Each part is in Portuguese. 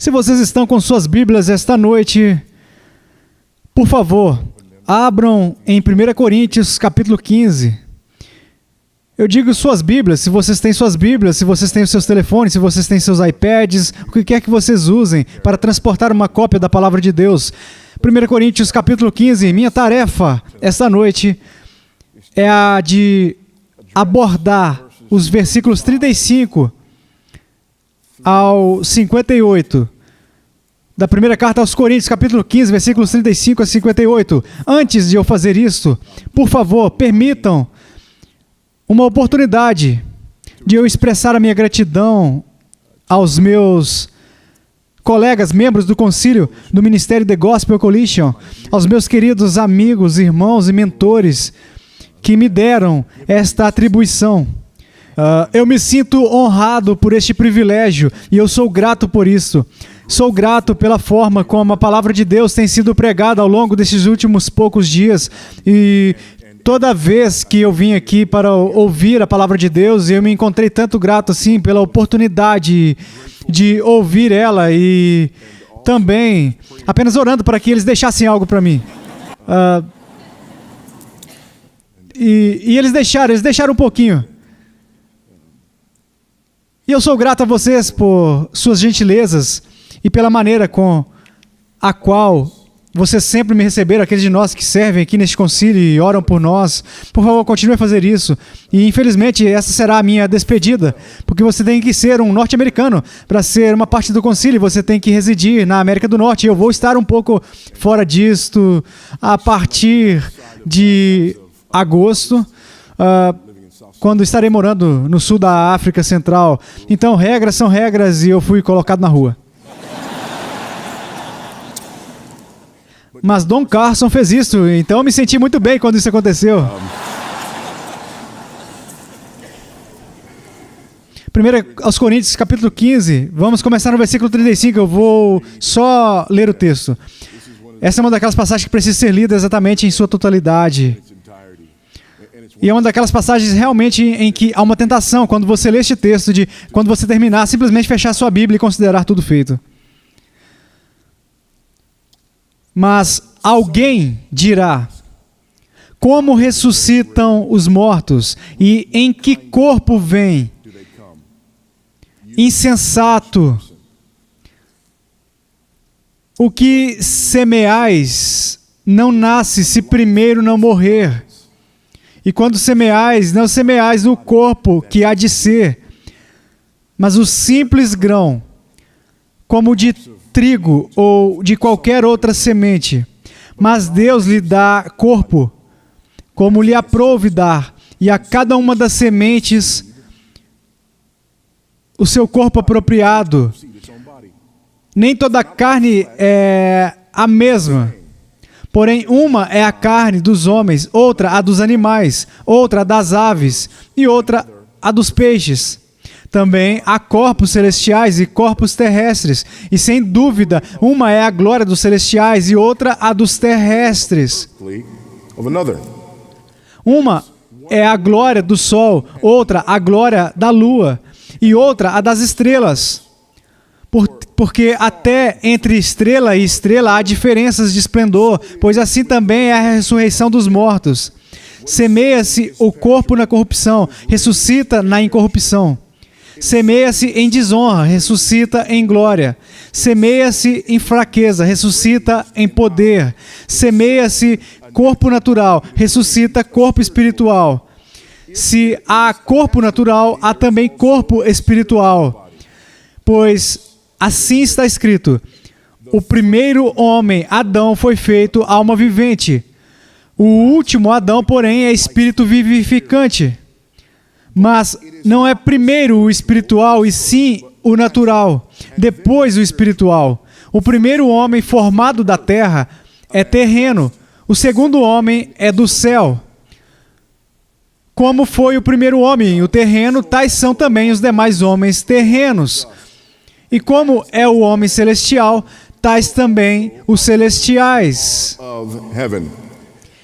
Se vocês estão com suas Bíblias esta noite, por favor, abram em 1 Coríntios, capítulo 15. Eu digo suas Bíblias, se vocês têm suas Bíblias, se vocês têm os seus telefones, se vocês têm seus iPads, o que quer que vocês usem para transportar uma cópia da Palavra de Deus. 1 Coríntios, capítulo 15, minha tarefa esta noite é a de abordar os versículos 35 ao 58 da primeira carta aos Coríntios, capítulo 15, versículos 35 a 58. Antes de eu fazer isso, por favor, permitam uma oportunidade de eu expressar a minha gratidão aos meus colegas, membros do concílio do Ministério The Gospel Coalition, aos meus queridos amigos, irmãos e mentores que me deram esta atribuição. Eu me sinto honrado por este privilégio e eu sou grato por isso. Sou grato pela forma como a palavra de Deus tem sido pregada ao longo desses últimos poucos dias e toda vez que eu vim aqui para ouvir a palavra de Deus, eu me encontrei tanto grato assim pela oportunidade de ouvir ela e também apenas orando para que eles deixassem algo para mim. E eles deixaram um pouquinho. E eu sou grato a vocês por suas gentilezas e pela maneira com a qual vocês sempre me receberam, aqueles de nós que servem aqui neste concílio e oram por nós. Por favor, continue a fazer isso. E infelizmente essa será a minha despedida, porque você tem que ser um norte-americano para ser uma parte do concílio, você tem que residir na América do Norte. Eu vou estar um pouco fora disto a partir de agosto, quando estarei morando no sul da África Central. Então, regras são regras e eu fui colocado na rua. Mas Don Carson fez isso, então eu me senti muito bem quando isso aconteceu. 1 aos Coríntios, capítulo 15, vamos começar no versículo 35, eu vou só ler o texto. Essa é uma daquelas passagens que precisa ser lida exatamente em sua totalidade. E é uma daquelas passagens realmente em que há uma tentação, quando você lê este texto, de quando você terminar, simplesmente fechar sua Bíblia e considerar tudo feito. Mas alguém dirá: como ressuscitam os mortos e em que corpo vêm? Insensato! O que semeais não nasce se primeiro não morrer. E quando semeais, não semeais no corpo que há de ser, mas o simples grão, como de trigo ou de qualquer outra semente. Mas Deus lhe dá corpo, como lhe aprouve dar, e a cada uma das sementes o seu corpo apropriado. Nem toda a carne é a mesma. Porém, uma é a carne dos homens, outra a dos animais, outra a das aves e outra a dos peixes. Também há corpos celestiais e corpos terrestres, e sem dúvida, uma é a glória dos celestiais e outra a dos terrestres. Uma é a glória do sol, outra a glória da lua e outra a das estrelas. Porque até entre estrela e estrela há diferenças de esplendor, pois assim também é a ressurreição dos mortos. Semeia-se o corpo na corrupção, ressuscita na incorrupção. Semeia-se em desonra, ressuscita em glória. Semeia-se em fraqueza, ressuscita em poder. Semeia-se corpo natural, ressuscita corpo espiritual. Se há corpo natural, há também corpo espiritual. Pois assim está escrito: o primeiro homem, Adão, foi feito alma vivente. O último Adão, porém, é espírito vivificante. Mas não é primeiro o espiritual, e sim o natural, depois o espiritual. O primeiro homem formado da terra é terreno, o segundo homem é do céu. Como foi o primeiro homem, o terreno, tais são também os demais homens terrenos. E como é o homem celestial, tais também os celestiais.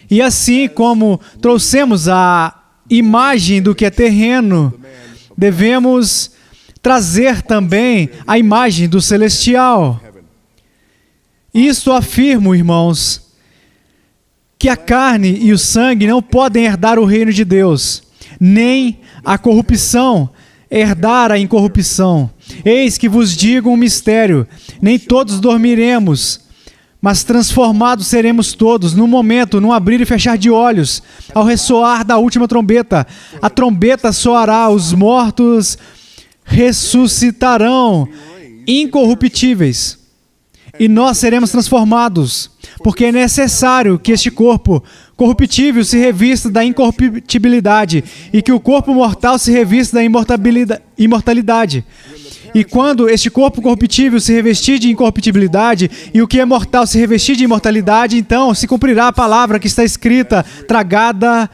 E assim como trouxemos a imagem do que é terreno, devemos trazer também a imagem do celestial. Isto afirmo, irmãos, que a carne e o sangue não podem herdar o reino de Deus, nem a corrupção herdar a incorrupção. Eis que vos digo um mistério: nem todos dormiremos, mas transformados seremos todos, num momento, num abrir e fechar de olhos, ao ressoar da última trombeta. A trombeta soará, os mortos ressuscitarão, incorruptíveis, e nós seremos transformados, porque é necessário que este corpo corruptível se revista da incorruptibilidade e que o corpo mortal se revista da imortalidade. E quando este corpo corruptível se revestir de incorruptibilidade e o que é mortal se revestir de imortalidade, então se cumprirá a palavra que está escrita: tragada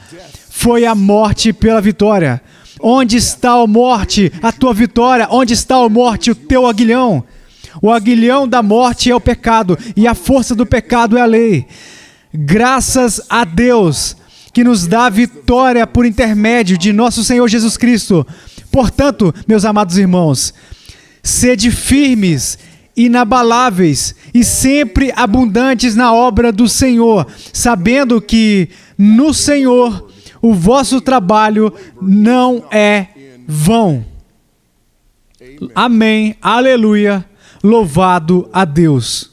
foi a morte pela vitória. Onde está, a morte, a tua vitória? Onde está, a morte, o teu aguilhão? O aguilhão da morte é o pecado, e a força do pecado é a lei. Graças a Deus que nos dá vitória por intermédio de nosso Senhor Jesus Cristo. Portanto, meus amados irmãos, sede firmes, inabaláveis e sempre abundantes na obra do Senhor, sabendo que no Senhor o vosso trabalho não é vão. Amém, aleluia, louvado a Deus.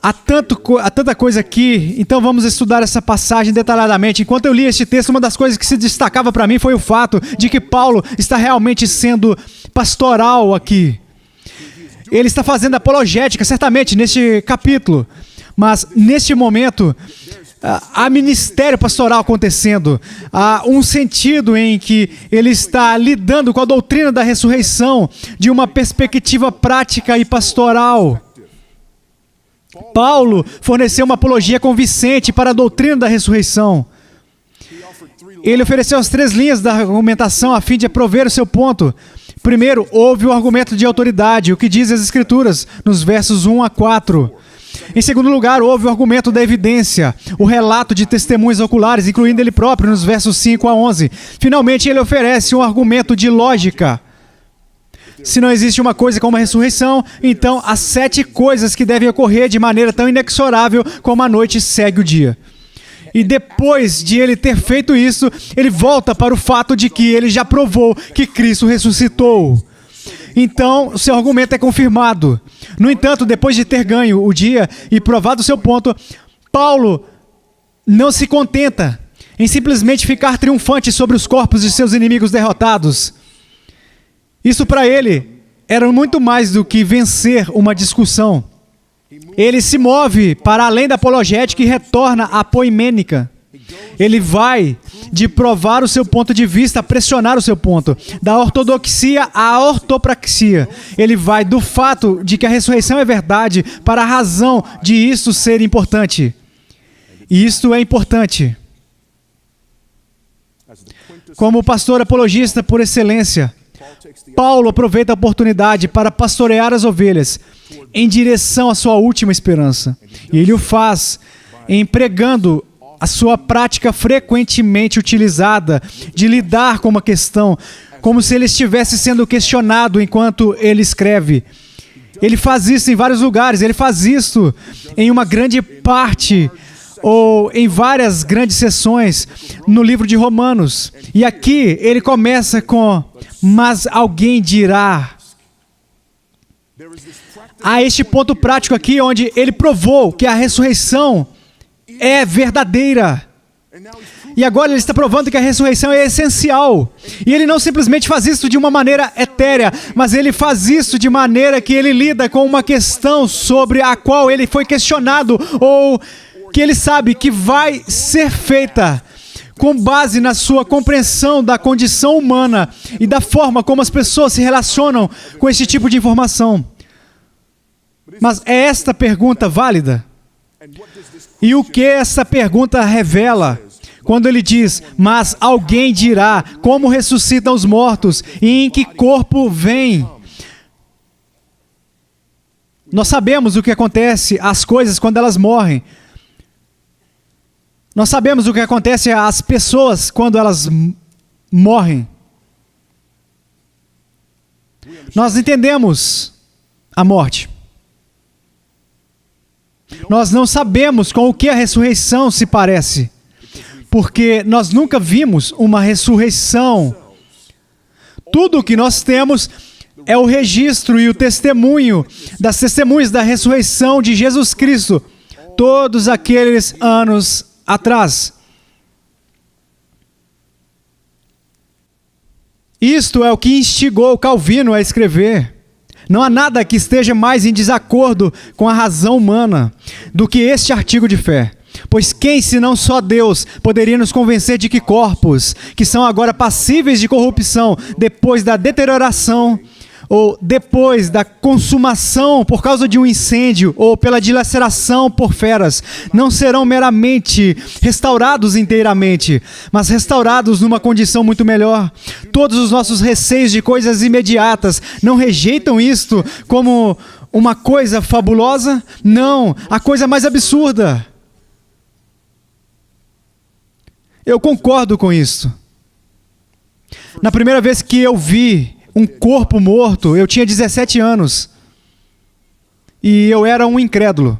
Há tanta coisa aqui, então vamos estudar essa passagem detalhadamente. Enquanto eu li este texto, uma das coisas que se destacava para mim foi o fato de que Paulo está realmente sendo pastoral aqui. Ele está fazendo apologética, certamente, neste capítulo, mas neste momento há ministério pastoral acontecendo. Há um sentido em que ele está lidando com a doutrina da ressurreição de uma perspectiva prática e pastoral. Paulo forneceu uma apologia convincente para a doutrina da ressurreição. Ele ofereceu as 3 linhas da argumentação a fim de prover o seu ponto. Primeiro, houve o argumento de autoridade, o que diz as Escrituras, nos versos 1 a 4. Em segundo lugar, houve o argumento da evidência, o relato de testemunhas oculares, incluindo ele próprio, nos versos 5 a 11. Finalmente, ele oferece um argumento de lógica. Se não existe uma coisa como a ressurreição, então há 7 coisas que devem ocorrer de maneira tão inexorável como a noite segue o dia. E depois de ele ter feito isso, ele volta para o fato de que ele já provou que Cristo ressuscitou. Então, o seu argumento é confirmado. No entanto, depois de ter ganho o dia e provado o seu ponto, Paulo não se contenta em simplesmente ficar triunfante sobre os corpos de seus inimigos derrotados. Isso para ele era muito mais do que vencer uma discussão. Ele se move para além da apologética e retorna à poimênica. Ele vai de provar o seu ponto de vista a pressionar o seu ponto, da ortodoxia à ortopraxia. Ele vai do fato de que a ressurreição é verdade para a razão de isto ser importante. E isto é importante. Como pastor apologista por excelência, Paulo aproveita a oportunidade para pastorear as ovelhas em direção à sua última esperança. E ele o faz empregando a sua prática frequentemente utilizada de lidar com uma questão, como se ele estivesse sendo questionado enquanto ele escreve. Ele faz isso em vários lugares, ele faz isso em uma grande parte ou em várias grandes sessões no livro de Romanos. E aqui ele começa com: mas alguém dirá. Há este ponto prático aqui onde ele provou que a ressurreição é verdadeira. E agora ele está provando que a ressurreição é essencial. E ele não simplesmente faz isso de uma maneira etérea, mas ele faz isso de maneira que ele lida com uma questão sobre a qual ele foi questionado, ou que ele sabe que vai ser feita com base na sua compreensão da condição humana e da forma como as pessoas se relacionam com esse tipo de informação. Mas é esta pergunta válida? E o que essa pergunta revela? Quando ele diz: mas alguém dirá como ressuscitam os mortos e em que corpo vem? Nós sabemos o que acontece às coisas quando elas morrem. Nós sabemos o que acontece às pessoas quando elas morrem. Nós entendemos a morte. Nós não sabemos com o que a ressurreição se parece, porque nós nunca vimos uma ressurreição. Tudo o que nós temos é o registro e o testemunho das testemunhas da ressurreição de Jesus Cristo, todos aqueles anos atrás. Isto é o que instigou Calvino a escrever. Não há nada que esteja mais em desacordo com a razão humana do que este artigo de fé. Pois quem, senão só Deus, poderia nos convencer de que corpos, que são agora passíveis de corrupção, depois da deterioração, ou depois da consumação por causa de um incêndio, ou pela dilaceração por feras, não serão meramente restaurados inteiramente, mas restaurados numa condição muito melhor. Todos os nossos receios de coisas imediatas não rejeitam isto como uma coisa fabulosa? Não, a coisa mais absurda. Eu concordo com isso. Na primeira vez que eu vi um corpo morto, eu tinha 17 anos. E eu era um incrédulo.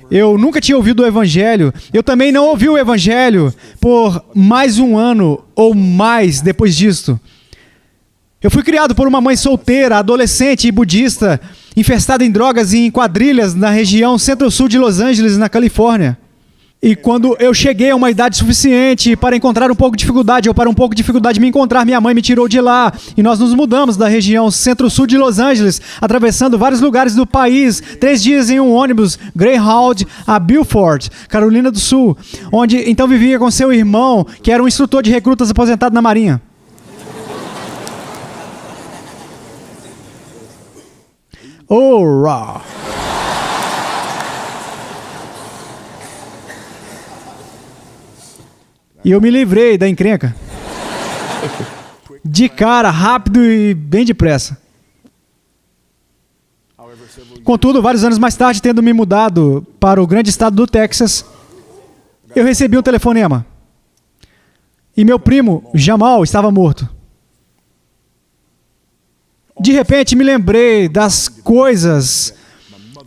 Eu nunca tinha ouvido o Evangelho. Eu também não ouvi o Evangelho por mais um ano ou mais depois disto. Eu fui criado por uma mãe solteira, adolescente e budista, infestada em drogas e em quadrilhas na região centro-sul de Los Angeles, na Califórnia. E quando eu cheguei a uma idade suficiente para encontrar um pouco de dificuldade, ou para um pouco de dificuldade me encontrar, minha mãe me tirou de lá. E nós nos mudamos da região centro-sul de Los Angeles, atravessando vários lugares do país, 3 dias em um ônibus Greyhound a Beaufort, Carolina do Sul, onde então vivia com seu irmão, que era um instrutor de recrutas aposentado na Marinha. Ora! E eu me livrei da encrenca. De cara, rápido e bem depressa. Contudo, vários anos mais tarde, tendo me mudado para o grande estado do Texas, eu recebi um telefonema. E meu primo, Jamal, estava morto. De repente, me lembrei das coisas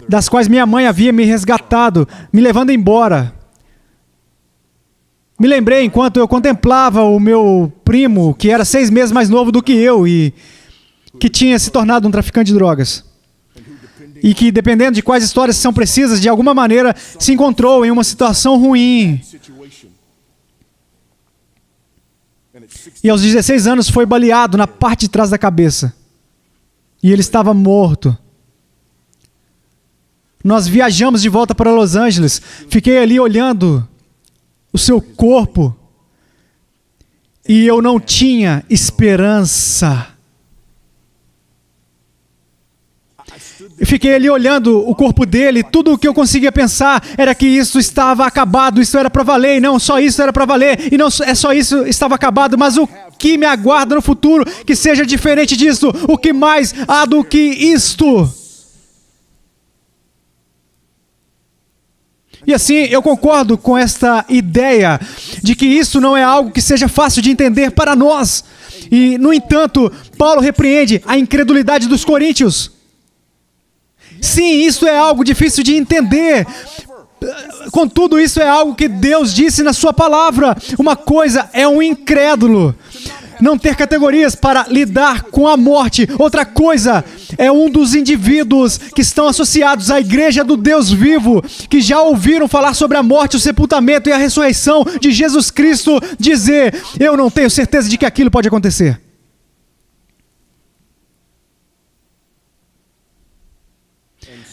das quais minha mãe havia me resgatado, me levando embora. Me lembrei enquanto eu contemplava o meu primo, que era 6 meses mais novo do que eu e que tinha se tornado um traficante de drogas. E que, dependendo de quais histórias são precisas, de alguma maneira se encontrou em uma situação ruim. E aos 16 anos foi baleado na parte de trás da cabeça. E ele estava morto. Nós viajamos de volta para Los Angeles. Fiquei ali olhando o seu corpo, e eu não tinha esperança. Eu fiquei ali olhando o corpo dele, tudo o que eu conseguia pensar era que isso estava acabado, isso era para valer, e não só isso era para valer, e não é só isso estava acabado, mas o que me aguarda no futuro que seja diferente disso, o que mais há do que isto? E assim, eu concordo com esta ideia de que isso não é algo que seja fácil de entender para nós. E, no entanto, Paulo repreende a incredulidade dos coríntios. Sim, isso é algo difícil de entender. Contudo, isso é algo que Deus disse na sua palavra. Uma coisa é um incrédulo não ter categorias para lidar com a morte. Outra coisa é um dos indivíduos que estão associados à igreja do Deus vivo, que já ouviram falar sobre a morte, o sepultamento e a ressurreição de Jesus Cristo, dizer: eu não tenho certeza de que aquilo pode acontecer.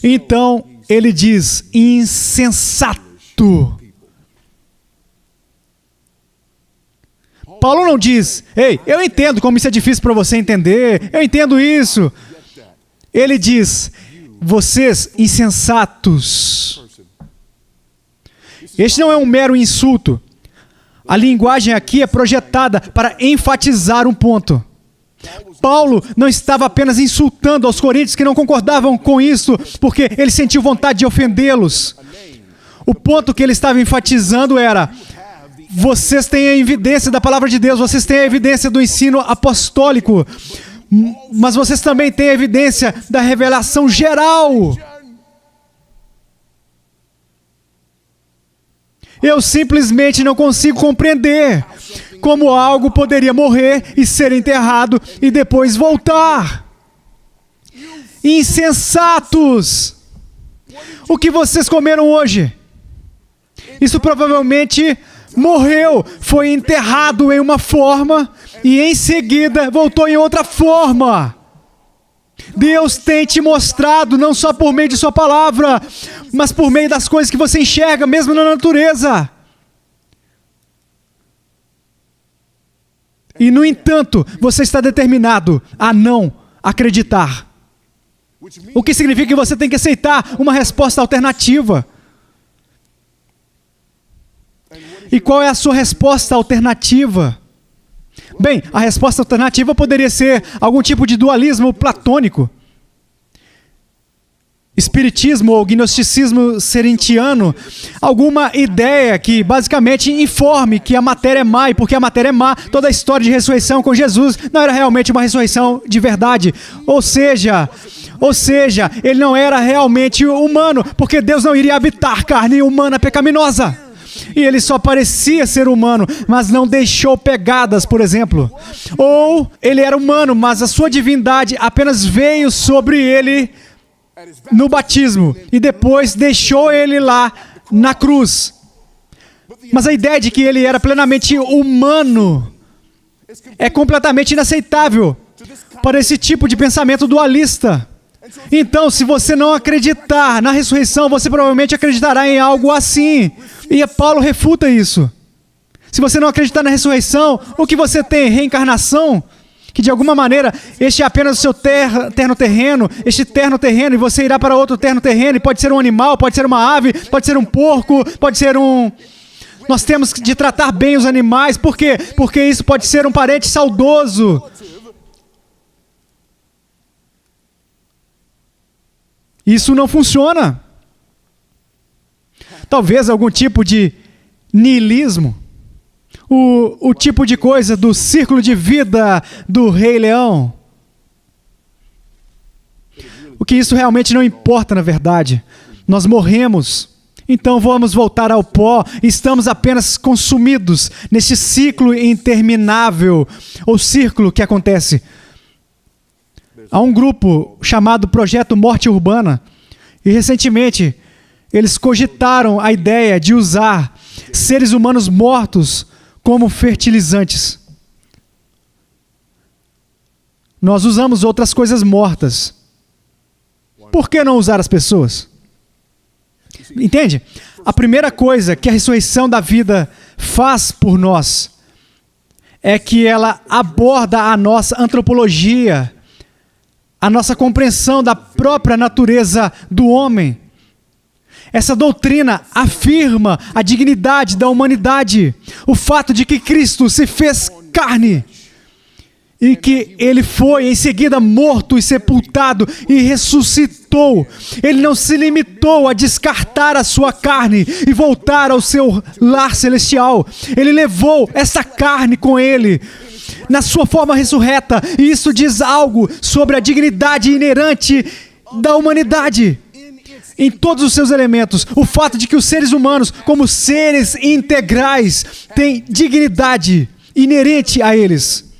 Então, ele diz: insensato. Paulo não diz: ei, eu entendo como isso é difícil para você entender, eu entendo isso. Ele diz: vocês insensatos. Este não é um mero insulto. A linguagem aqui é projetada para enfatizar um ponto. Paulo não estava apenas insultando aos coríntios que não concordavam com isso, porque ele sentiu vontade de ofendê-los. O ponto que ele estava enfatizando era: vocês têm a evidência da palavra de Deus, vocês têm a evidência do ensino apostólico, Mas vocês também têm evidência da revelação geral. Eu simplesmente não consigo compreender como algo poderia morrer e ser enterrado e depois voltar. Insensatos! O que vocês comeram hoje? Isso provavelmente morreu, foi enterrado em uma forma e em seguida voltou em outra forma. Deus tem te mostrado, não só por meio de sua palavra, mas por meio das coisas que você enxerga, mesmo na natureza. E, no entanto, você está determinado a não acreditar. O que significa que você tem que aceitar uma resposta alternativa. E qual é a sua resposta alternativa? Bem, a resposta alternativa poderia ser algum tipo de dualismo platônico. Espiritismo ou gnosticismo serentiano, alguma ideia que basicamente informe que a matéria é má, e porque a matéria é má, toda a história de ressurreição com Jesus não era realmente uma ressurreição de verdade. Ou seja, ele não era realmente humano, porque Deus não iria habitar carne humana pecaminosa. E ele só parecia ser humano, mas não deixou pegadas, por exemplo. Ou ele era humano, mas a sua divindade apenas veio sobre ele no batismo e depois deixou ele lá na cruz. Mas a ideia de que ele era plenamente humano é completamente inaceitável para esse tipo de pensamento dualista. Então, se você não acreditar na ressurreição, você provavelmente acreditará em algo assim. E Paulo refuta isso. Se você não acreditar na ressurreição, o que você tem? Reencarnação? Que de alguma maneira, este é apenas o seu terno terreno, e você irá para outro terno terreno, e pode ser um animal, pode ser uma ave, pode ser um porco, pode ser um... Nós temos de tratar bem os animais, por quê? Porque isso pode ser um parente saudoso. Isso não funciona. Talvez algum tipo de niilismo. O tipo de coisa do círculo de vida do Rei Leão. O que isso realmente não importa, na verdade. Nós morremos, então vamos voltar ao pó. Estamos apenas consumidos neste ciclo interminável, ou círculo que acontece. Há um grupo chamado Projeto Morte Urbana, e recentemente eles cogitaram a ideia de usar seres humanos mortos como fertilizantes. Nós usamos outras coisas mortas. Por que não usar as pessoas? Entende? A primeira coisa que a ressurreição da vida faz por nós é que ela aborda a nossa antropologia, a nossa compreensão da própria natureza do homem. Essa doutrina afirma a dignidade da humanidade, o fato de que Cristo se fez carne e que ele foi em seguida morto e sepultado e ressuscitou. Ele não se limitou a descartar a sua carne e voltar ao seu lar celestial. Ele levou essa carne com ele na sua forma ressurreta, e isso diz algo sobre a dignidade inerente da humanidade. Em todos os seus elementos, o fato de que os seres humanos, como seres integrais, têm dignidade inerente a eles.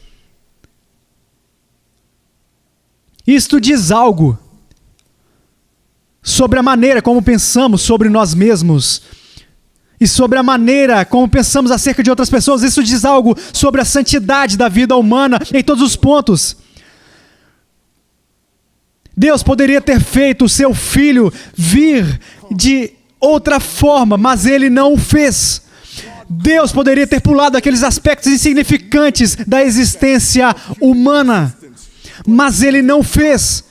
Isto diz algo sobre a maneira como pensamos sobre nós mesmos e sobre a maneira como pensamos acerca de outras pessoas. Isso diz algo sobre a santidade da vida humana em todos os pontos. Deus poderia ter feito o seu filho vir de outra forma, mas ele não o fez. Deus poderia ter pulado aqueles aspectos insignificantes da existência humana, mas ele não fez.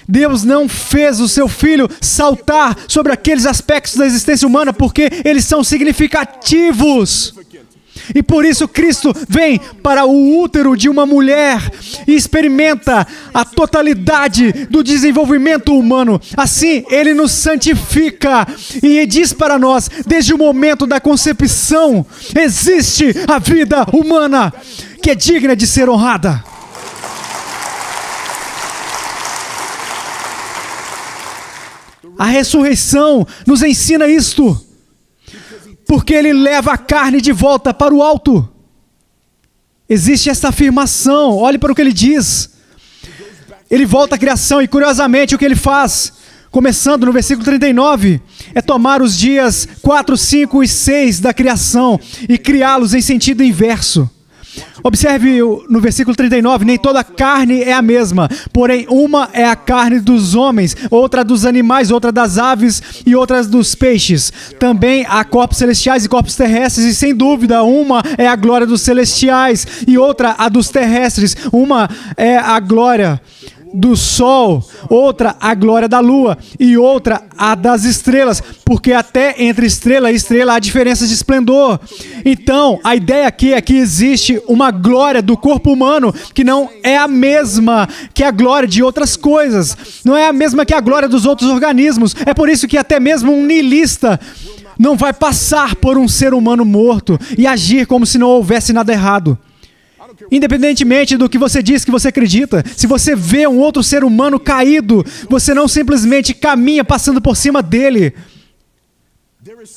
Deus não fez o seu filho saltar sobre aqueles aspectos da existência humana, porque eles são significativos. E por isso Cristo vem para o útero de uma mulher e experimenta a totalidade do desenvolvimento humano. Assim, ele nos santifica e diz para nós, desde o momento da concepção, existe a vida humana que é digna de ser honrada. A ressurreição nos ensina isto. Porque ele leva a carne de volta para o alto. Existe esta afirmação. Olhe para o que ele diz. Ele volta à criação e, curiosamente, o que ele faz? Começando no versículo 39, é tomar os dias 4, 5 e 6 da criação e criá-los em sentido inverso. Observe no versículo 39, nem toda carne é a mesma, porém uma é a carne dos homens, outra dos animais, outra das aves e outras dos peixes. Também há corpos celestiais e corpos terrestres, e sem dúvida uma é a glória dos celestiais e outra a dos terrestres. Uma é a glória do sol, outra a glória da lua e outra a das estrelas, porque até entre estrela e estrela há diferenças de esplendor. Então, a ideia aqui é que existe uma glória do corpo humano que não é a mesma que a glória de outras coisas, não é a mesma que a glória dos outros organismos. É por isso que até mesmo um niilista não vai passar por um ser humano morto e agir como se não houvesse nada errado. Independentemente do que você diz que você acredita, se você vê um outro ser humano caído, você não simplesmente caminha passando por cima dele.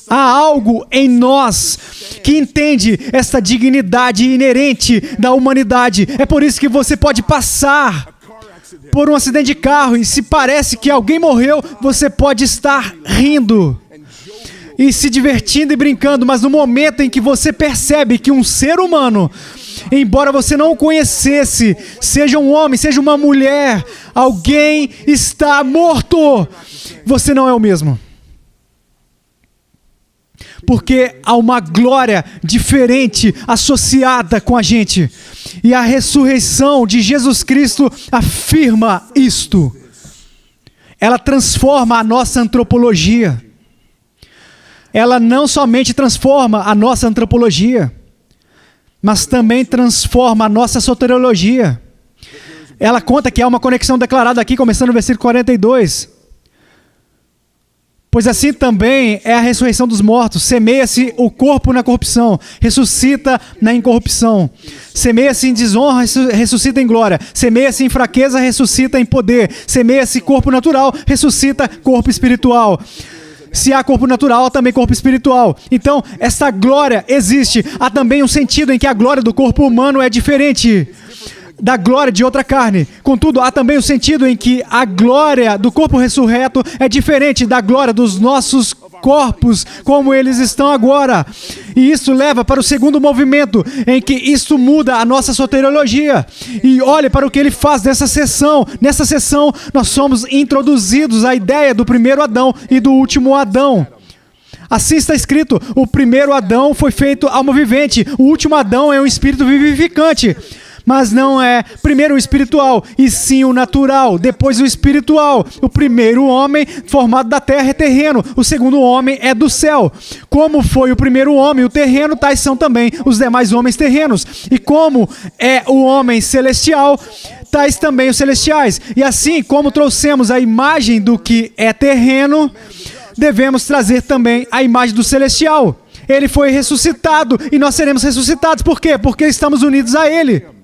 Há algo em nós que entende essa dignidade inerente da humanidade. É por isso que você pode passar por um acidente de carro e se parece que alguém morreu, você pode estar rindo e se divertindo e brincando, mas no momento em que você percebe que um ser humano, embora você não o conhecesse, seja um homem, seja uma mulher, alguém está morto, você não é o mesmo. Porque há uma glória diferente associada com a gente. E a ressurreição de Jesus Cristo afirma isto. Ela transforma a nossa antropologia. Ela não somente transforma a nossa antropologia, mas também transforma a nossa soteriologia. Ela conta que há uma conexão declarada aqui, começando no versículo 42. Pois assim também é a ressurreição dos mortos. Semeia-se o corpo na corrupção, ressuscita na incorrupção. Semeia-se em desonra, ressuscita em glória. Semeia-se em fraqueza, ressuscita em poder. Semeia-se corpo natural, ressuscita corpo espiritual. Se há corpo natural, há também corpo espiritual. Então, essa glória existe. Há também um sentido em que a glória do corpo humano é diferente da glória de outra carne. Contudo, há também o sentido em que a glória do corpo ressurreto é diferente da glória dos nossos corpos, como eles estão agora. E isso leva para o segundo movimento, em que isso muda a nossa soteriologia. E olhe para o que ele faz nessa sessão. Nessa sessão, nós somos introduzidos à ideia do primeiro Adão e do último Adão. Assim está escrito, o primeiro Adão foi feito alma vivente, o último Adão é um espírito vivificante. Mas não é primeiro o espiritual, e sim o natural, depois o espiritual. O primeiro homem formado da terra é terreno, o segundo homem é do céu. Como foi o primeiro homem, o terreno, tais são também os demais homens terrenos. E como é o homem celestial, tais também os celestiais. E assim como trouxemos a imagem do que é terreno, devemos trazer também a imagem do celestial. Ele foi ressuscitado e nós seremos ressuscitados. Por quê? Porque estamos unidos a ele.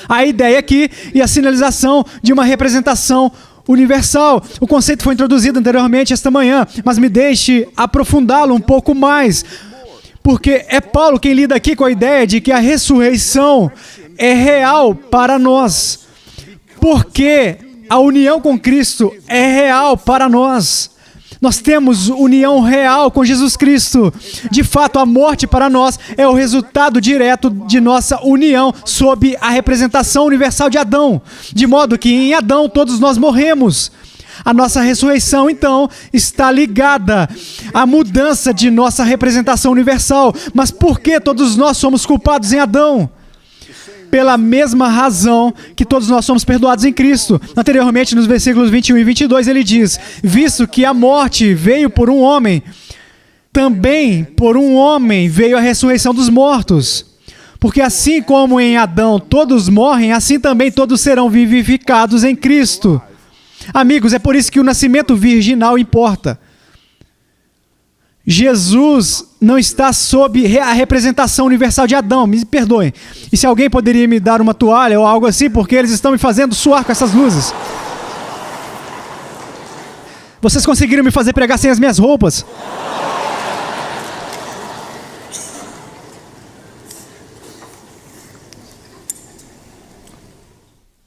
A ideia aqui e a sinalização de uma representação universal. O conceito foi introduzido anteriormente esta manhã, mas me deixe aprofundá-lo um pouco mais, porque é Paulo quem lida aqui com a ideia de que a ressurreição é real para nós, porque a união com Cristo é real para nós. Nós temos união real com Jesus Cristo. De fato, a morte para nós é o resultado direto de nossa união sob a representação universal de Adão. De modo que em Adão todos nós morremos. A nossa ressurreição, então, está ligada à mudança de nossa representação universal. Mas por que todos nós somos culpados em Adão? Pela mesma razão que todos nós somos perdoados em Cristo. Anteriormente, nos versículos 21 e 22, ele diz: visto que a morte veio por um homem, também por um homem veio a ressurreição dos mortos. Porque assim como em Adão todos morrem, assim também todos serão vivificados em Cristo. Amigos, é por isso que o nascimento virginal importa. Jesus não está sob a representação universal de Adão, me perdoem. E se alguém poderia me dar uma toalha ou algo assim, porque eles estão me fazendo suar com essas luzes. Vocês conseguiram me fazer pregar sem as minhas roupas?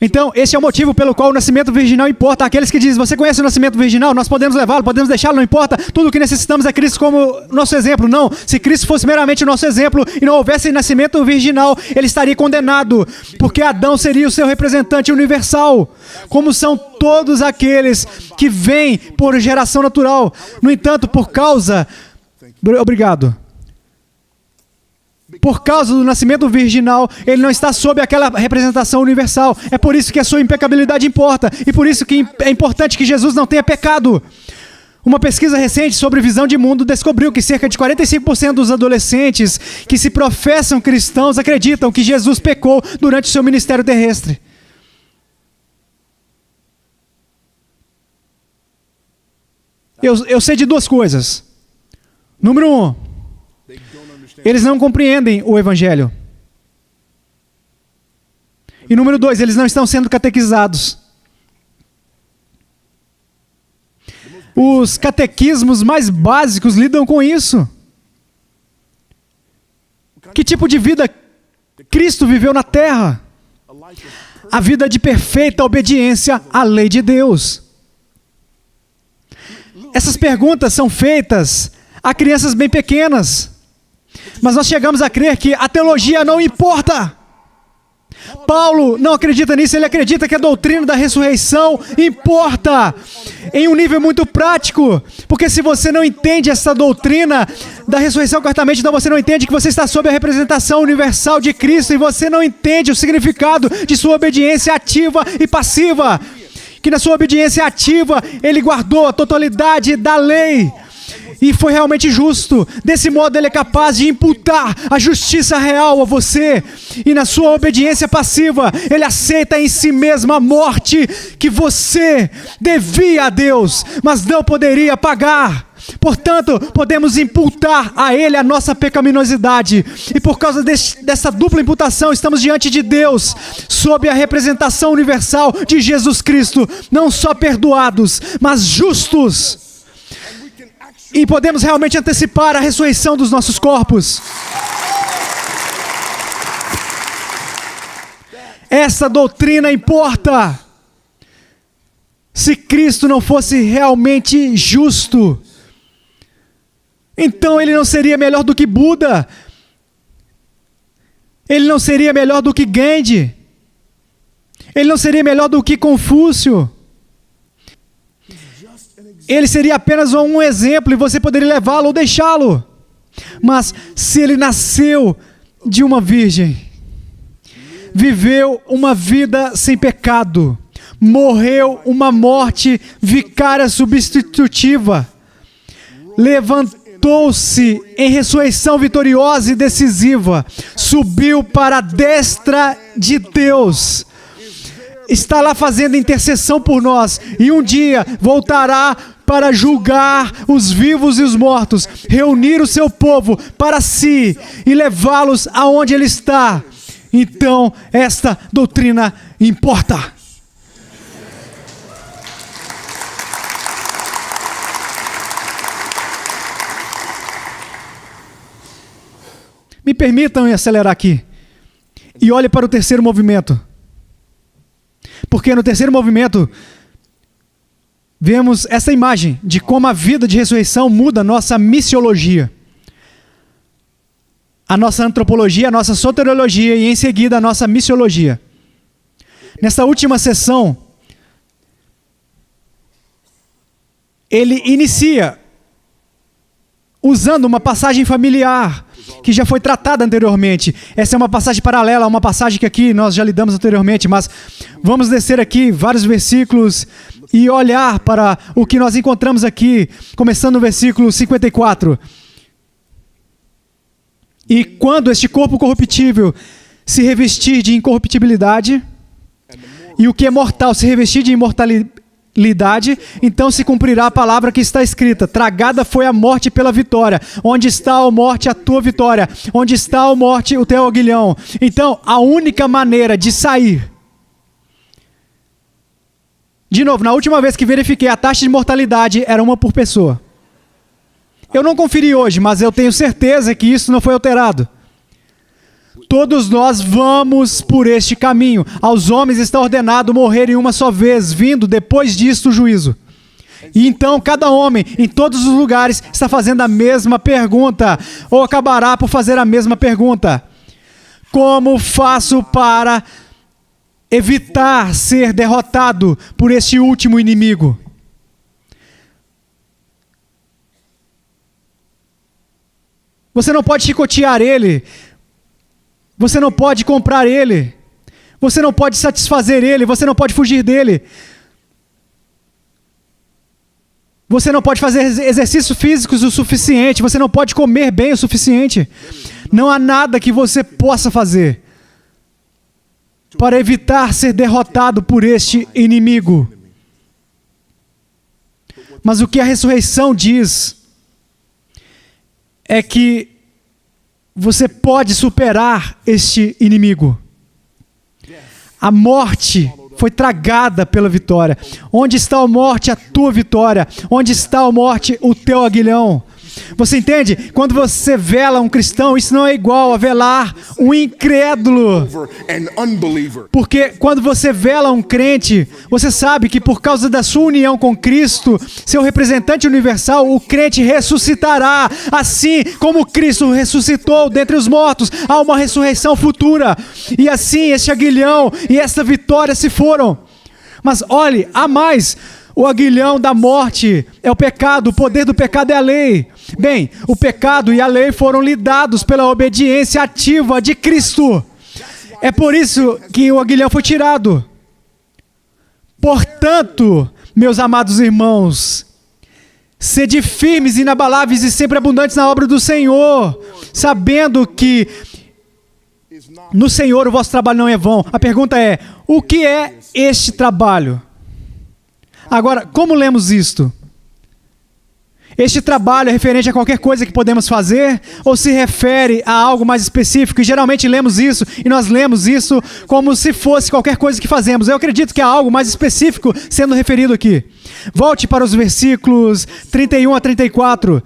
Então, esse é o motivo pelo qual o nascimento virginal importa. Aqueles que dizem, você conhece o nascimento virginal? Nós podemos levá-lo, podemos deixá-lo, não importa. Tudo o que necessitamos é Cristo como nosso exemplo. Não, se Cristo fosse meramente o nosso exemplo e não houvesse nascimento virginal, ele estaria condenado, porque Adão seria o seu representante universal, como são todos aqueles que vêm por geração natural. No entanto, por causa do nascimento virginal, ele não está sob aquela representação universal. É por isso que a sua impecabilidade importa. E por isso que é importante que Jesus não tenha pecado. Uma pesquisa recente sobre visão de mundo descobriu que cerca de 45% dos adolescentes que se professam cristãos acreditam que Jesus pecou durante o seu ministério terrestre. Eu sei de duas coisas. Número 1, eles não compreendem o Evangelho. E número 2, eles não estão sendo catequizados. Os catequismos mais básicos lidam com isso. Que tipo de vida Cristo viveu na terra? A vida de perfeita obediência à lei de Deus. Essas perguntas são feitas a crianças bem pequenas. Mas nós chegamos a crer que a teologia não importa. Paulo não acredita nisso, ele acredita que a doutrina da ressurreição importa em um nível muito prático, porque se você não entende essa doutrina da ressurreição corretamente, então você não entende que você está sob a representação universal de Cristo e você não entende o significado de sua obediência ativa e passiva, que na sua obediência ativa ele guardou a totalidade da lei e foi realmente justo. Desse modo ele é capaz de imputar a justiça real a você. E na sua obediência passiva, ele aceita em si mesmo a morte que você devia a Deus, mas não poderia pagar. Portanto, podemos imputar a ele a nossa pecaminosidade. E por causa dessa dupla imputação, estamos diante de Deus, sob a representação universal de Jesus Cristo, não só perdoados, mas justos. E podemos realmente antecipar a ressurreição dos nossos corpos. Essa doutrina importa. Se Cristo não fosse realmente justo, então ele não seria melhor do que Buda. Ele não seria melhor do que Gandhi. Ele não seria melhor do que Confúcio. Ele seria apenas um exemplo e você poderia levá-lo ou deixá-lo. Mas se ele nasceu de uma virgem, viveu uma vida sem pecado, morreu uma morte vicária substitutiva, levantou-se em ressurreição vitoriosa e decisiva, subiu para a destra de Deus, está lá fazendo intercessão por nós e um dia voltará para julgar os vivos e os mortos, reunir o seu povo para si e levá-los aonde ele está. Então, esta doutrina importa. Me permitam acelerar aqui. E olhe para o terceiro movimento. Porque no terceiro movimento, vemos essa imagem de como a vida de ressurreição muda a nossa missiologia, a nossa antropologia, a nossa soteriologia e em seguida a nossa missiologia. Nessa última sessão, ele inicia usando uma passagem familiar que já foi tratada anteriormente. Essa é uma passagem paralela a uma passagem que aqui nós já lidamos anteriormente, mas vamos descer aqui vários versículos e olhar para o que nós encontramos aqui, começando no versículo 54. E quando este corpo corruptível se revestir de incorruptibilidade, e o que é mortal se revestir de imortalidade, então se cumprirá a palavra que está escrita: tragada foi a morte pela vitória. Onde está, ó morte, a tua vitória? Onde está, ó morte, o teu aguilhão? Então, a única maneira de sair De novo, na última vez que verifiquei, a taxa de mortalidade era 1 por pessoa. Eu não conferi hoje, mas eu tenho certeza que isso não foi alterado. Todos nós vamos por este caminho. Aos homens está ordenado morrerem uma só vez, vindo depois disto o juízo. E então cada homem, em todos os lugares, está fazendo a mesma pergunta, ou acabará por fazer a mesma pergunta. Como faço para evitar ser derrotado por este último inimigo? Você não pode chicotear ele. Você não pode comprar ele. Você não pode satisfazer ele. Você não pode fugir dele. Você não pode fazer exercícios físicos o suficiente. Você não pode comer bem o suficiente. Não há nada que você possa fazer para evitar ser derrotado por este inimigo. Mas o que a ressurreição diz é que você pode superar este inimigo. A morte foi tragada pela vitória. Onde está a morte, a tua vitória? Onde está a morte, o teu aguilhão? Você entende? Quando você vela um cristão, isso não é igual a velar um incrédulo. Porque quando você vela um crente, você sabe que por causa da sua união com Cristo, seu representante universal, o crente ressuscitará. Assim como Cristo ressuscitou dentre os mortos, há uma ressurreição futura. E assim este aguilhão e esta vitória se foram. Mas olhe, há mais. O aguilhão da morte é o pecado, o poder do pecado é a lei. Bem, o pecado e a lei foram lhe dados pela obediência ativa de Cristo. É por isso que o aguilhão foi tirado. Portanto, meus amados irmãos, sede firmes, inabaláveis e sempre abundantes na obra do Senhor, sabendo que no Senhor o vosso trabalho não é vão. A pergunta é, o que é este trabalho? Agora, como lemos isto? Este trabalho é referente a qualquer coisa que podemos fazer ou se refere a algo mais específico? E geralmente lemos isso e nós lemos isso como se fosse qualquer coisa que fazemos. Eu acredito que há algo mais específico sendo referido aqui. Volte para os versículos 31 a 34.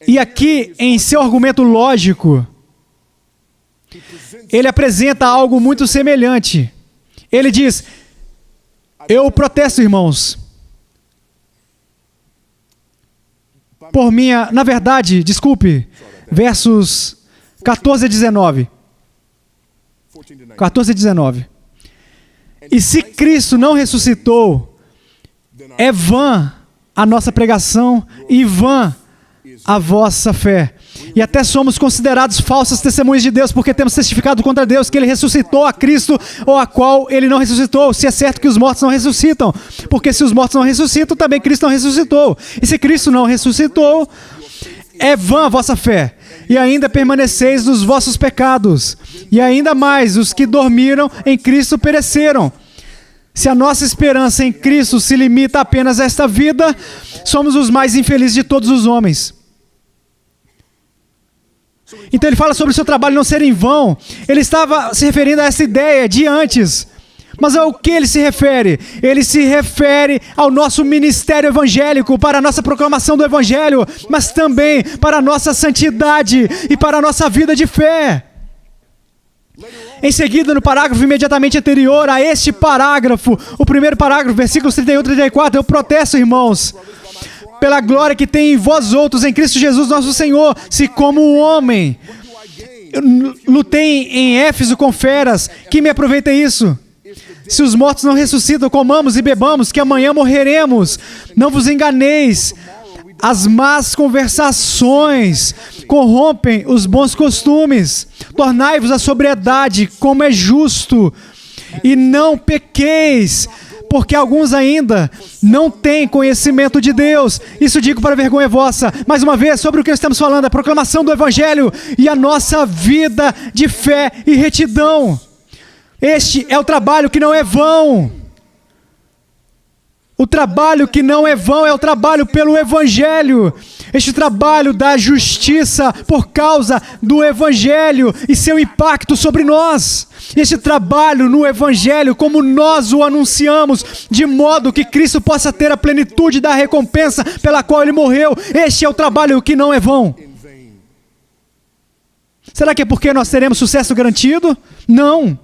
E aqui, em seu argumento lógico, ele apresenta algo muito semelhante. Ele diz... Eu protesto, irmãos, por minha... Na verdade, desculpe, versos 14 a 19. 14 a 19. E se Cristo não ressuscitou, é vã a nossa pregação e vã a vossa fé. E até somos considerados falsas testemunhas de Deus, porque temos testificado contra Deus que Ele ressuscitou a Cristo, ou a qual Ele não ressuscitou. Se é certo que os mortos não ressuscitam, porque se os mortos não ressuscitam, também Cristo não ressuscitou. E se Cristo não ressuscitou, é vã a vossa fé. E ainda permaneceis nos vossos pecados. E ainda mais, os que dormiram em Cristo pereceram. Se a nossa esperança em Cristo se limita apenas a esta vida, somos os mais infelizes de todos os homens. Então ele fala sobre o seu trabalho não ser em vão. Ele estava se referindo a essa ideia de antes. Mas ao que ele se refere? Ele se refere ao nosso ministério evangélico, para a nossa proclamação do evangelho, mas também para a nossa santidade e para a nossa vida de fé. Em seguida, no parágrafo imediatamente anterior a este parágrafo, o primeiro parágrafo, versículos 31 e 34, eu protesto, irmãos, pela glória que tem em vós outros, em Cristo Jesus nosso Senhor, se como um homem eu lutei em Éfeso com feras, que me aproveita isso? Se os mortos não ressuscitam, comamos e bebamos, que amanhã morreremos. Não vos enganeis, as más conversações corrompem os bons costumes. Tornai-vos a sobriedade, como é justo, e não pequeis, porque alguns ainda não têm conhecimento de Deus. Isso digo para vergonha vossa. Mais uma vez, sobre o que estamos falando, a proclamação do Evangelho e a nossa vida de fé e retidão. Este é o trabalho que não é vão. O trabalho que não é vão é o trabalho pelo Evangelho. Este trabalho da justiça por causa do Evangelho e seu impacto sobre nós. Este trabalho no Evangelho, como nós o anunciamos, de modo que Cristo possa ter a plenitude da recompensa pela qual Ele morreu. Este é o trabalho que não é vão. Será que é porque nós teremos sucesso garantido? Não.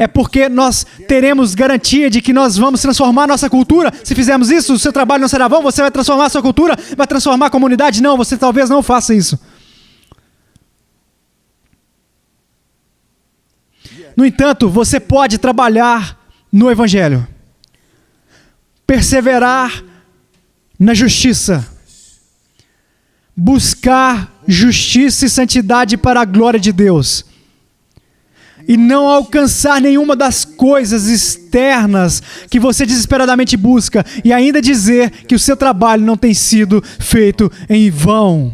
É porque nós teremos garantia de que nós vamos transformar nossa cultura. Se fizermos isso, o seu trabalho não será vão, você vai transformar a sua cultura, vai transformar a comunidade. Não, você talvez não faça isso. No entanto, você pode trabalhar no Evangelho, perseverar na justiça, buscar justiça e santidade para a glória de Deus, e não alcançar nenhuma das coisas externas que você desesperadamente busca, e ainda dizer que o seu trabalho não tem sido feito em vão.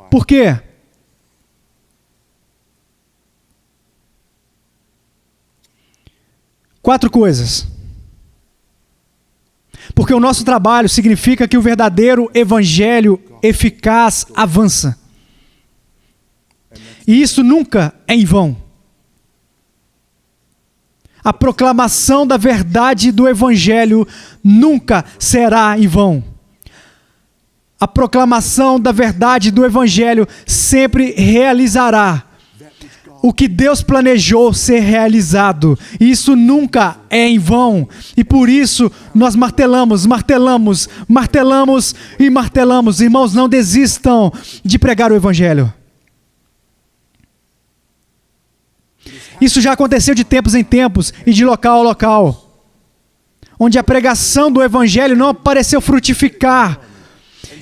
Por quê? Quatro coisas. Porque o nosso trabalho significa que o verdadeiro evangelho eficaz avança. E isso nunca é em vão. A proclamação da verdade do evangelho nunca será em vão. A proclamação da verdade do evangelho sempre realizará o que Deus planejou ser realizado. E isso nunca é em vão. E por isso nós martelamos. Irmãos, não desistam de pregar o evangelho. Isso já aconteceu de tempos em tempos e de local a local, onde a pregação do evangelho não pareceu frutificar.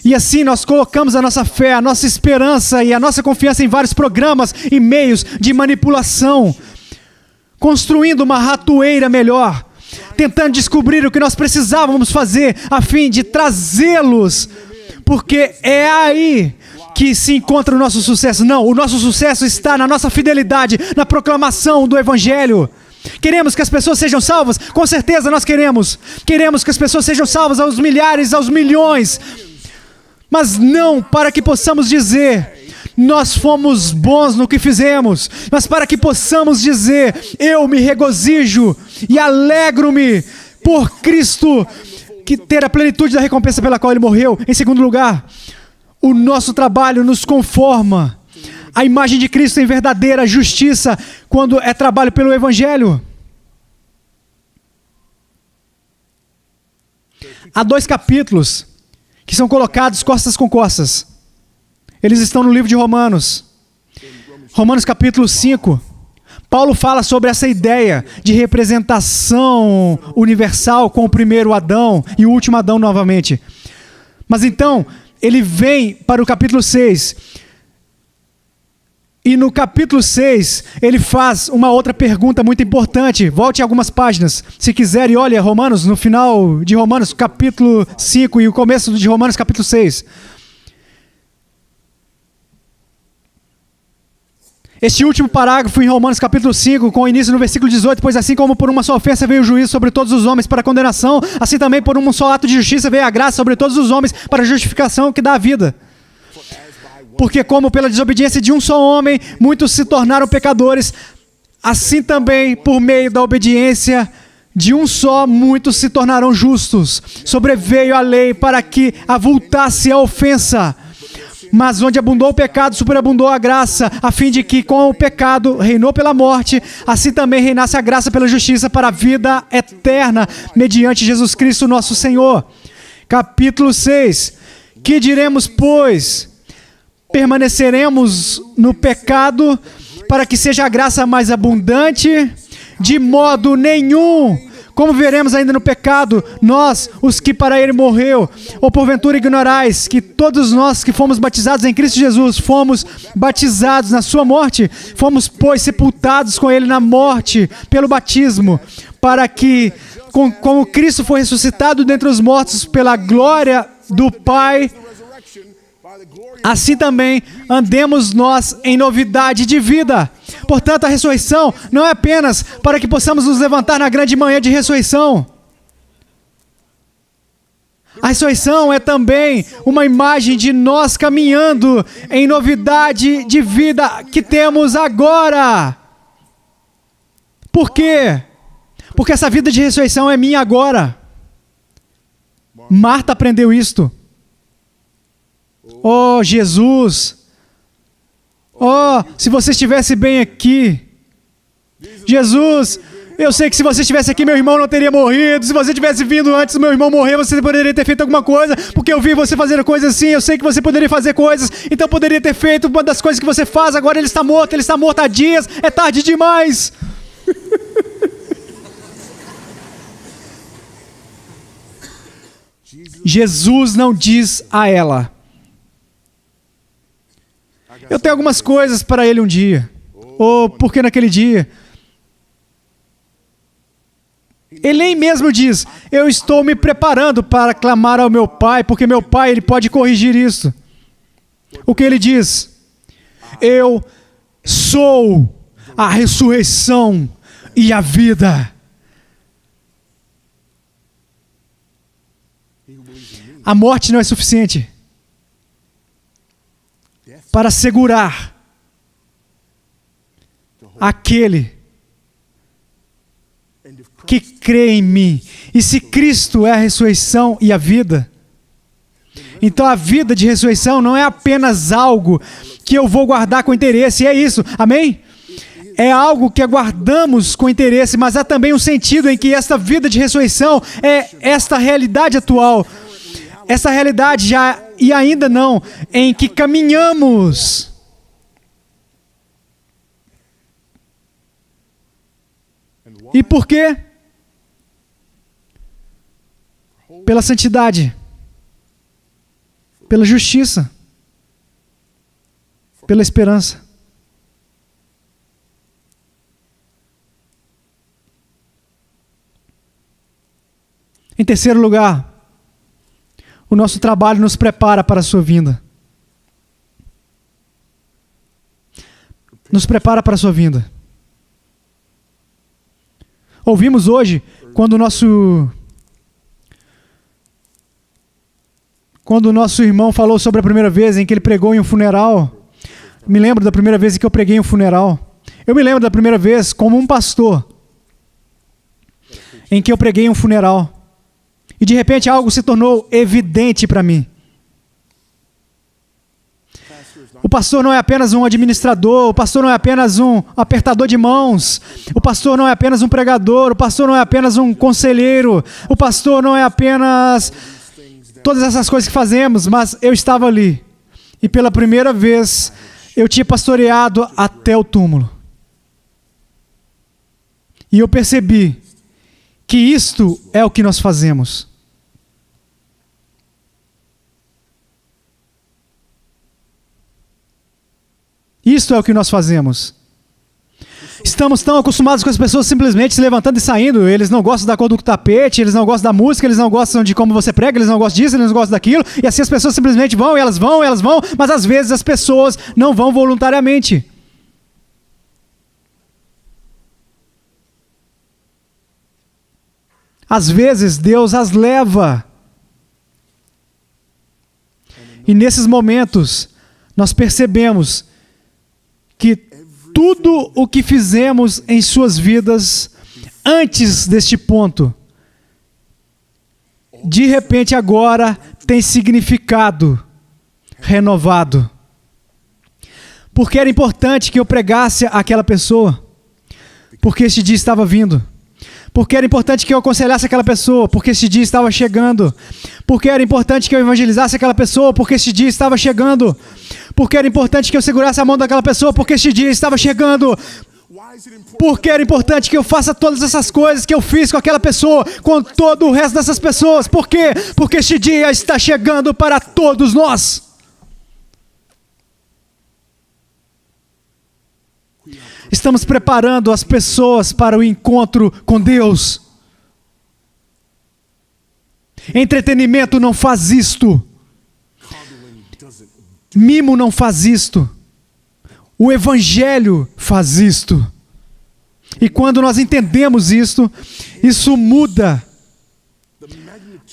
E assim nós colocamos a nossa fé, a nossa esperança e a nossa confiança em vários programas e meios de manipulação, construindo uma ratoeira melhor, tentando descobrir o que nós precisávamos fazer a fim de trazê-los, porque é aí que se encontra o nosso sucesso. Não, o nosso sucesso está na nossa fidelidade, na proclamação do evangelho. Queremos que as pessoas sejam salvas? Com certeza nós queremos. Queremos que as pessoas sejam salvas aos milhares, aos milhões. Mas não para que possamos dizer, nós fomos bons no que fizemos, mas para que possamos dizer, eu me regozijo e alegro-me por Cristo, que ter a plenitude da recompensa pela qual Ele morreu. Em segundo lugar, o nosso trabalho nos conforma à imagem de Cristo em verdadeira justiça, quando é trabalho pelo Evangelho. Há 2 capítulos que são colocados costas com costas. Eles estão no livro de Romanos. Romanos capítulo 5. Paulo fala sobre essa ideia de representação universal com o primeiro Adão e o último Adão novamente. Mas então, ele vem para o capítulo 6. E no capítulo 6, ele faz uma outra pergunta muito importante. Volte algumas páginas, se quiser, e olha Romanos, no final de Romanos, capítulo 5 e o começo de Romanos, capítulo 6. Este último parágrafo em Romanos, capítulo 5, com início no versículo 18, pois assim como por uma só ofensa veio o juízo sobre todos os homens para condenação, assim também por um só ato de justiça veio a graça sobre todos os homens para a justificação que dá a vida. Porque como pela desobediência de um só homem, muitos se tornaram pecadores, assim também por meio da obediência de um só, muitos se tornarão justos. Sobreveio a lei para que avultasse a ofensa. Mas onde abundou o pecado, superabundou a graça, a fim de que com o pecado reinou pela morte, assim também reinasse a graça pela justiça para a vida eterna, mediante Jesus Cristo nosso Senhor. Capítulo 6. Que diremos, pois? Permaneceremos no pecado para que seja a graça mais abundante? De modo nenhum. Como veremos ainda no pecado, nós, os que para Ele morreu, ou porventura ignorais, que todos nós que fomos batizados em Cristo Jesus, fomos batizados na sua morte, fomos, pois, sepultados com Ele na morte, pelo batismo, para que, como Cristo foi ressuscitado dentre os mortos pela glória do Pai, assim também andemos nós em novidade de vida. Portanto, a ressurreição não é apenas para que possamos nos levantar na grande manhã de ressurreição. A ressurreição é também uma imagem de nós caminhando em novidade de vida que temos agora. Por quê? Porque essa vida de ressurreição é minha agora. Marta aprendeu isto. Oh, Jesus! Oh, se você estivesse bem aqui. Jesus, eu sei que se você estivesse aqui, meu irmão não teria morrido. Se você tivesse vindo antes do meu irmão morrer, você poderia ter feito alguma coisa, porque eu vi você fazendo coisas assim, eu sei que você poderia fazer coisas, então poderia ter feito uma das coisas que você faz. Agora ele está morto há dias, é tarde demais. Jesus não diz a ela: eu tenho algumas coisas para ele um dia. Ou porque naquele dia. Ele nem mesmo diz: eu estou me preparando para clamar ao meu Pai, porque meu Pai ele pode corrigir isso. O que ele diz? Eu sou a ressurreição e a vida. A morte não é suficiente para segurar aquele que crê em mim. E se Cristo é a ressurreição e a vida, então a vida de ressurreição não é apenas algo que eu vou guardar com interesse, é isso, amém? É algo que aguardamos com interesse, mas há também um sentido em que esta vida de ressurreição é esta realidade atual. Essa realidade já e ainda não, em que caminhamos. E por quê? Pela santidade, pela justiça, pela esperança. Em terceiro lugar, o nosso trabalho nos prepara para a sua vinda. Nos prepara para a sua vinda. Ouvimos hoje, quando o nosso irmão falou sobre a primeira vez em que ele pregou em um funeral. Me lembro da primeira vez em que eu preguei em um funeral. Eu me lembro da primeira vez como um pastor em que eu preguei em um funeral. E de repente algo se tornou evidente para mim. O pastor não é apenas um administrador, o pastor não é apenas um apertador de mãos, o pastor não é apenas um pregador, o pastor não é apenas um conselheiro, o pastor não é apenas todas essas coisas que fazemos, mas eu estava ali. E pela primeira vez eu tinha pastoreado até o túmulo. E eu percebi que isto é o que nós fazemos. Isto é o que nós fazemos. Estamos tão acostumados com as pessoas simplesmente se levantando e saindo. Eles não gostam da cor do tapete, eles não gostam da música, eles não gostam de como você prega, eles não gostam disso, eles não gostam daquilo. E assim as pessoas simplesmente vão, elas vão, mas às vezes as pessoas não vão voluntariamente. Às vezes Deus as leva. E nesses momentos nós percebemos que tudo o que fizemos em suas vidas antes deste ponto, de repente agora tem significado renovado. Porque era importante que eu pregasse àquela pessoa, porque este dia estava vindo. Porque era importante que eu aconselhasse aquela pessoa, porque este dia estava chegando. Porque era importante que eu evangelizasse aquela pessoa, porque este dia estava chegando. Porque era importante que eu segurasse a mão daquela pessoa, porque este dia estava chegando. Porque era importante que eu faça todas essas coisas que eu fiz com aquela pessoa, com todo o resto dessas pessoas. Por quê? Porque este dia está chegando para todos nós. Estamos preparando as pessoas para o encontro com Deus. Entretenimento não faz isto. Mimo não faz isto. O Evangelho faz isto. E quando nós entendemos isto, isso muda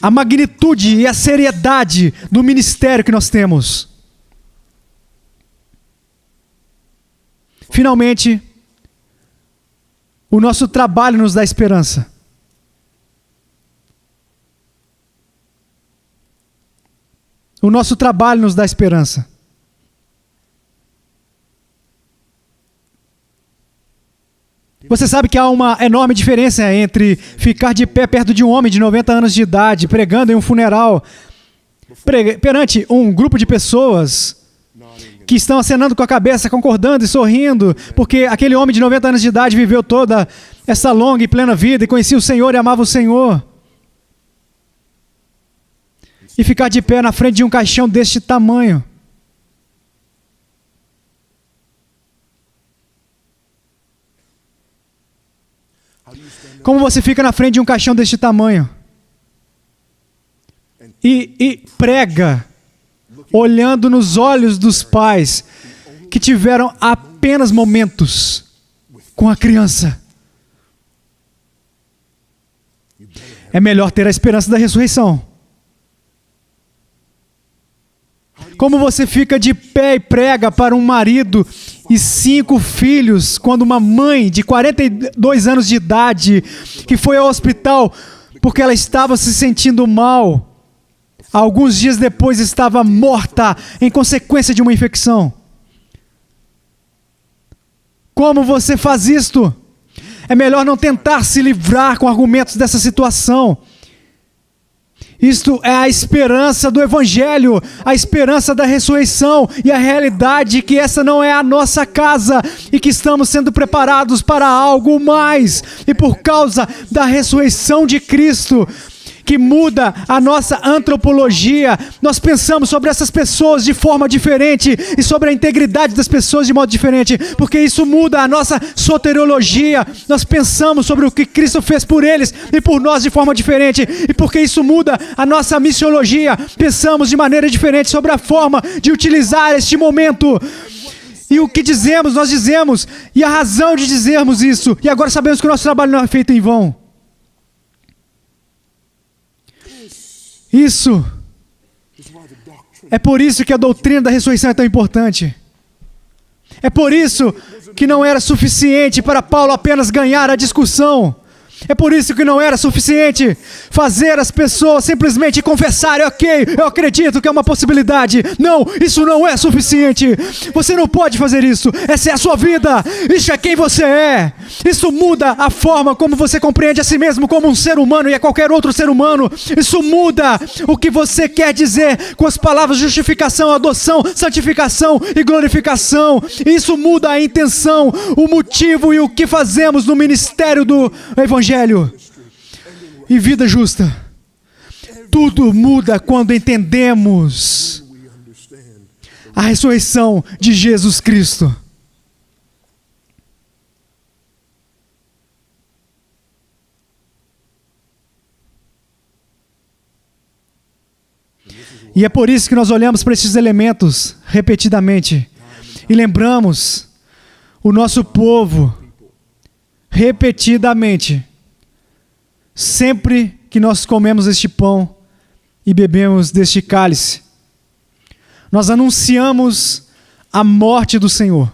a magnitude e a seriedade do ministério que nós temos. Finalmente, o nosso trabalho nos dá esperança. O nosso trabalho nos dá esperança. Você sabe que há uma enorme diferença entre ficar de pé perto de um homem de 90 anos de idade, pregando em um funeral, perante um grupo de pessoas que estão acenando com a cabeça, concordando e sorrindo, porque aquele homem de 90 anos de idade viveu toda essa longa e plena vida e conhecia o Senhor e amava o Senhor. E ficar de pé na frente de um caixão deste tamanho. Como você fica na frente de um caixão deste tamanho e prega, olhando nos olhos dos pais que tiveram apenas momentos com a criança. É melhor ter a esperança da ressurreição. Como você fica de pé e prega para um marido e 5 filhos, quando uma mãe de 42 anos de idade, que foi ao hospital porque ela estava se sentindo mal, alguns dias depois estava morta em consequência de uma infecção. Como você faz isto? É melhor não tentar se livrar com argumentos dessa situação. Isto é a esperança do Evangelho, a esperança da ressurreição e a realidade que essa não é a nossa casa e que estamos sendo preparados para algo mais. E por causa da ressurreição de Cristo, que muda a nossa antropologia, nós pensamos sobre essas pessoas de forma diferente e sobre a integridade das pessoas de modo diferente, porque isso muda a nossa soteriologia. Nós pensamos sobre o que Cristo fez por eles e por nós de forma diferente, e porque isso muda a nossa missiologia, pensamos de maneira diferente sobre a forma de utilizar este momento. E o que dizemos, nós dizemos, e a razão de dizermos isso, e agora sabemos que o nosso trabalho não é feito em vão. Isso. É por isso que a doutrina da ressurreição é tão importante. É por isso que não era suficiente para Paulo apenas ganhar a discussão. É por isso que não era suficiente fazer as pessoas simplesmente confessarem, ok, eu acredito que é uma possibilidade. Não, isso não é suficiente. Você não pode fazer isso. Essa é a sua vida. Isso é quem você é. Isso muda a forma como você compreende a si mesmo como um ser humano e a qualquer outro ser humano. Isso muda o que você quer dizer com as palavras justificação, adoção, santificação e glorificação. Isso muda a intenção, o motivo e o que fazemos no ministério do Evangelho e vida justa. Tudo muda quando entendemos a ressurreição de Jesus Cristo. E é por isso que nós olhamos para esses elementos repetidamente e lembramos o nosso povo repetidamente. Sempre que nós comemos este pão e bebemos deste cálice, nós anunciamos a morte do Senhor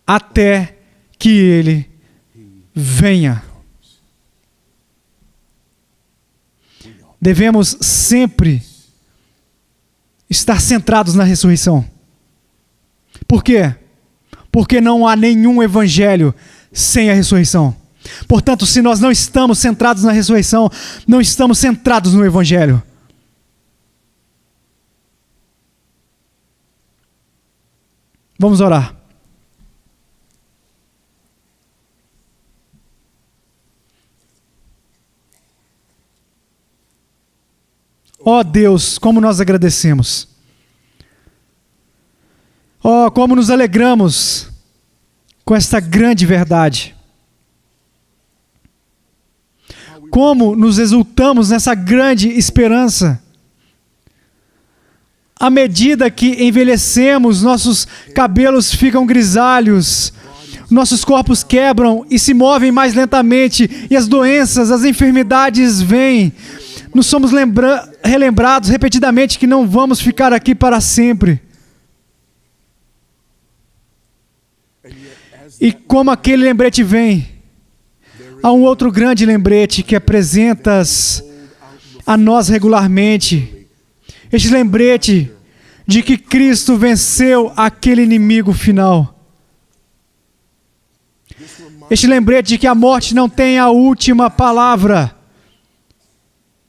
até que Ele venha. Devemos sempre estar centrados na ressurreição. Por quê? Porque não há nenhum evangelho sem a ressurreição. Portanto, se nós não estamos centrados na ressurreição, não estamos centrados no Evangelho. Vamos orar. Ó Deus, como nós agradecemos. Ó, como nos alegramos com esta grande verdade. Como nos exultamos nessa grande esperança. À medida que envelhecemos, nossos cabelos ficam grisalhos, nossos corpos quebram e se movem mais lentamente, e as doenças, as enfermidades vêm. Nos somos relembrados repetidamente que não vamos ficar aqui para sempre. E como aquele lembrete vem, há um outro grande lembrete que apresentas a nós regularmente. Este lembrete de que Cristo venceu aquele inimigo final. Este lembrete de que a morte não tem a última palavra.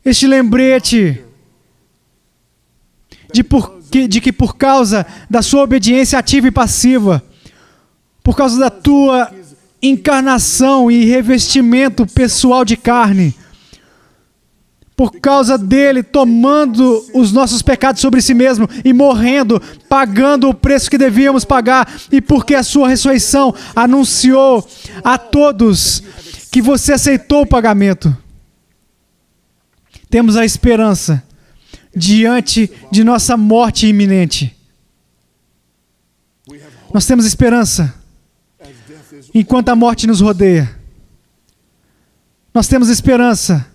Este lembrete de que por causa da sua obediência ativa e passiva, por causa da tua encarnação e revestimento pessoal de carne, por causa dele tomando os nossos pecados sobre si mesmo e morrendo, pagando o preço que devíamos pagar, e porque a sua ressurreição anunciou a todos que você aceitou o pagamento. Temos a esperança diante de nossa morte iminente. Nós temos esperança enquanto a morte nos rodeia. Nós temos esperança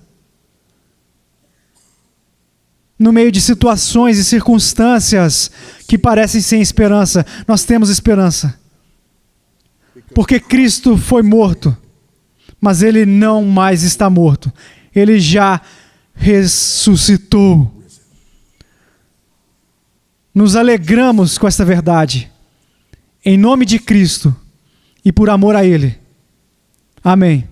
no meio de situações e circunstâncias que parecem sem esperança. Nós temos esperança. Porque Cristo foi morto, mas Ele não mais está morto. Ele já ressuscitou. Nos alegramos com esta verdade. Em nome de Cristo e por amor a Ele. Amém.